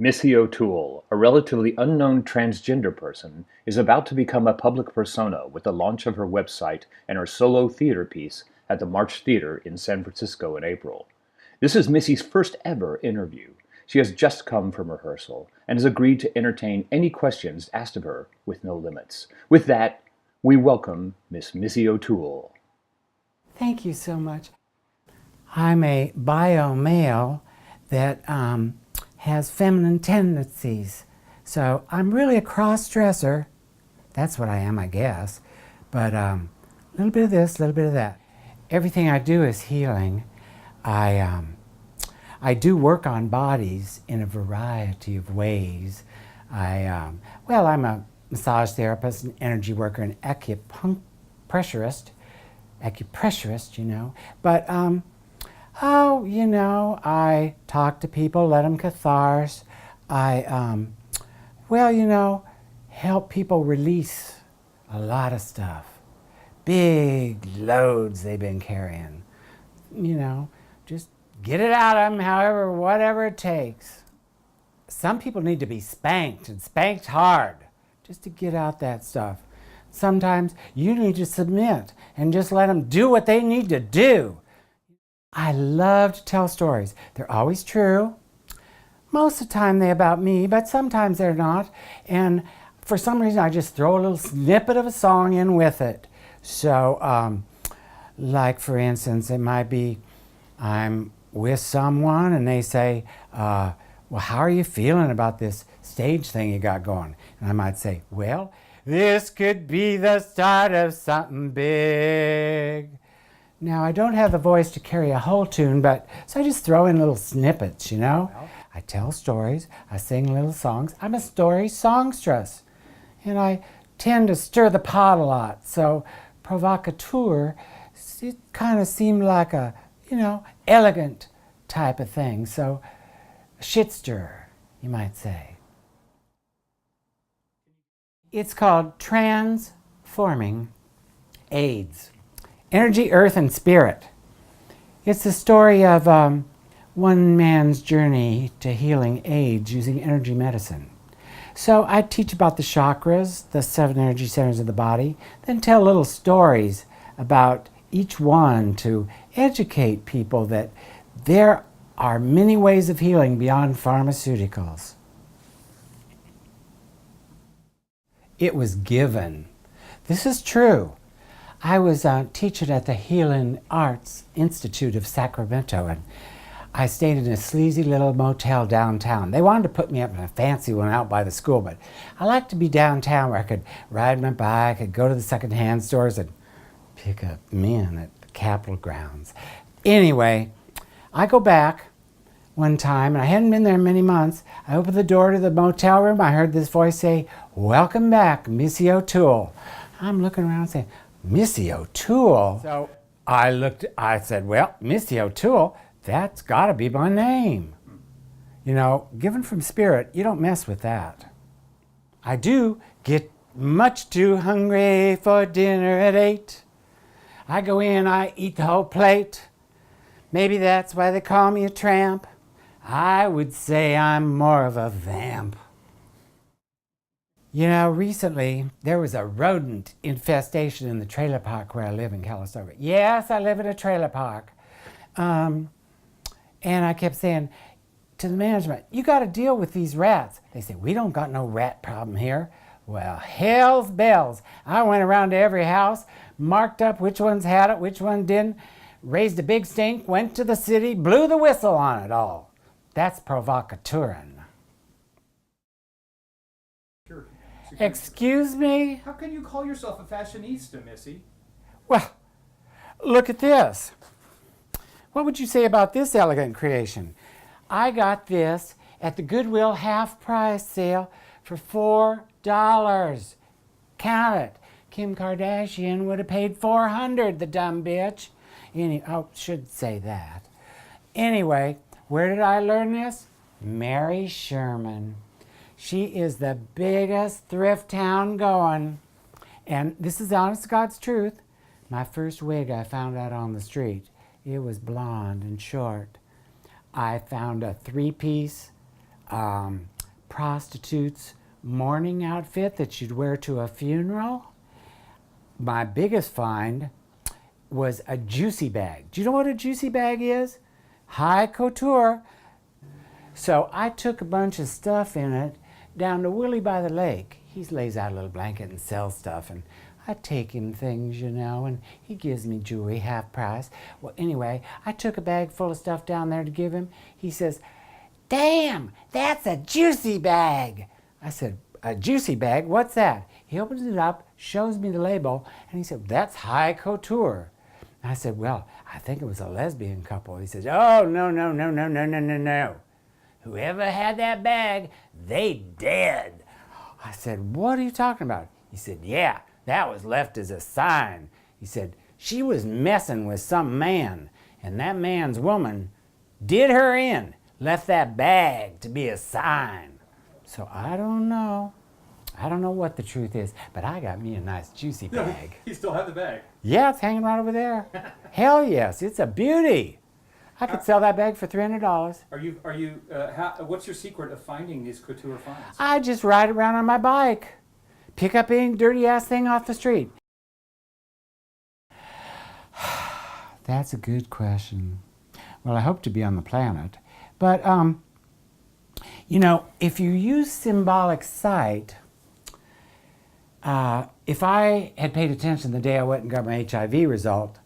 Missie O'Tool, a relatively unknown transgender person, is about to become a public persona with the launch of her website and her solo theater piece at the March Theater in San Francisco in April. This is Missie's first ever interview. She has just come from rehearsal and has agreed to entertain any questions asked of her with no limits. With that, we welcome Miss Missie O'Tool. Thank you so much. I'm a bio male that has feminine tendencies. So I'm really a cross-dresser. That's what I am, I guess. But a little bit of this, a little bit of that. Everything I do is healing. I do work on bodies in a variety of ways. Well, I'm a massage therapist, an energy worker, an acupressurist, you know. But oh, you know, I talk to people, let them catharsis. Well, you know, help people release a lot of stuff. Big loads they've been carrying. You know, just get it out of them, however, whatever it takes. Some people need to be spanked, and spanked hard, just to get out that stuff. Sometimes you need to submit and just let them do what they need to do. I love to tell stories. They're always true. Most of the time they're about me, but sometimes they're not. And for some reason I just throw a little snippet of a song in with it. So, like for instance, it might be I'm with someone and they say, well, how are you feeling about this stage thing you got going? And I might say, well, this could be the start of something big. Now, I don't have the voice to carry a whole tune, but so I just throw in little snippets, you know? I tell stories, I sing little songs. I'm a story songstress, and I tend to stir the pot a lot. So provocateur, it kind of seemed like a, you know, elegant type of thing. So shit stir, you might say. It's called Transforming AIDS. Energy, Earth, and Spirit. It's the story of one man's journey to healing AIDS using energy medicine. So I teach about the chakras, the 7 energy centers of the body, then tell little stories about each one to educate people that there are many ways of healing beyond pharmaceuticals. It was given. This is true. I was teaching at the Healing Arts Institute of Sacramento, and I stayed in a sleazy little motel downtown. They wanted to put me up in a fancy one out by the school, but I like to be downtown where I could ride my bike, I could go to the secondhand stores and pick up men at the Capitol grounds. Anyway, I go back one time, and I hadn't been there many months. I opened the door to the motel room. I heard this voice say, "Welcome back, Missie O'Tool." I'm looking around saying, Missie O'Tool? So I said, well, Missie O'Tool, that's got to be my name. You know, given from spirit, you don't mess with that. I do get much too hungry for dinner at 8. I go in, I eat the whole plate. Maybe that's why they call me a tramp. I would say I'm more of a vamp. You know, recently there was a rodent infestation in the trailer park where I live in Calistoga. Yes, I live in a trailer park. And I kept saying to the management, you got to deal with these rats. They said, we don't got no rat problem here. Well, hell's bells. I went around to every house, marked up which ones had it, which one didn't, raised a big stink, went to the city, blew the whistle on it all. That's provocateurin. Excuse me? How can you call yourself a fashionista, Missy? Well, look at this. What would you say about this elegant creation? I got this at the Goodwill half-price sale for $4. Count it. Kim Kardashian would have paid $400, the dumb bitch. Should say that. Anyway, where did I learn this? Mary Sherman. She is the biggest thrift town going. And this is honest to God's truth. My first wig I found out on the street. It was blonde and short. I found a 3-piece prostitute's mourning outfit that you'd wear to a funeral. My biggest find was a juicy bag. Do you know what a juicy bag is? High couture. So I took a bunch of stuff in it down to Willie by the lake. He lays out a little blanket and sells stuff, and I take him things, you know, and he gives me jewelry half price. Well, anyway, I took a bag full of stuff down there to give him. He says, "Damn, that's a juicy bag." I said, "A juicy bag? What's that?" He opens it up, shows me the label, and he said, "That's high couture." I said, "Well, I think it was a lesbian couple." He says, "Oh, no, no, no, no, no, no, no, no. Whoever had that bag, they dead." I said, "What are you talking about?" He said, "Yeah, that was left as a sign." He said, "She was messing with some man, and that man's woman did her in, left that bag to be a sign." So I don't know. I don't know what the truth is, but I got me a nice juicy bag. You still have the bag. Yeah, it's hanging right over there. Hell yes, it's a beauty. I could sell that bag for $300. What's your secret of finding these couture finds? I just ride around on my bike. Pick up any dirty ass thing off the street. That's a good question. Well, I hope to be on the planet. But, you know, if you use symbolic sight, if I had paid attention the day I went and got my HIV result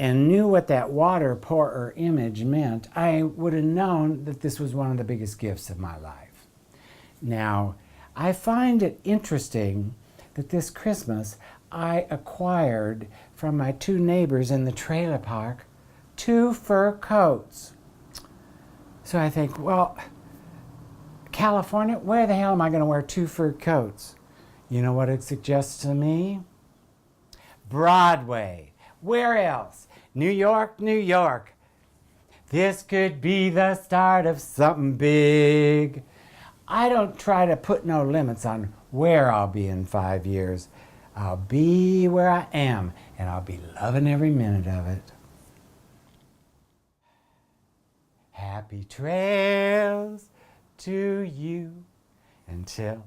and knew what that water pourer image meant, I would have known that this was one of the biggest gifts of my life. Now, I find it interesting that this Christmas I acquired from my two neighbors in the trailer park 2 fur coats. So I think, well, California, where the hell am I going to wear 2 fur coats? You know what it suggests to me? Broadway. Where else? New York, New York. This could be the start of something big. I don't try to put no limits on where I'll be in 5 years. I'll be where I am, and I'll be loving every minute of it. Happy trails to you until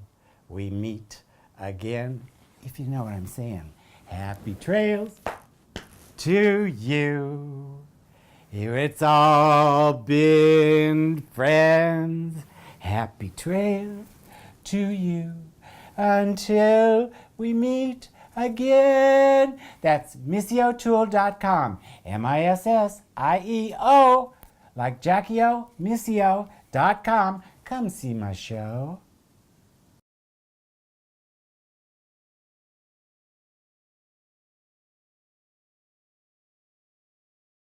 we meet again. If you know what I'm saying. Happy trails to you. It's all been friends. Happy trails to you until we meet again. That's MissieO'Toole.com. MISSIEO, like Jackie O, MissieO.com. Come see my show.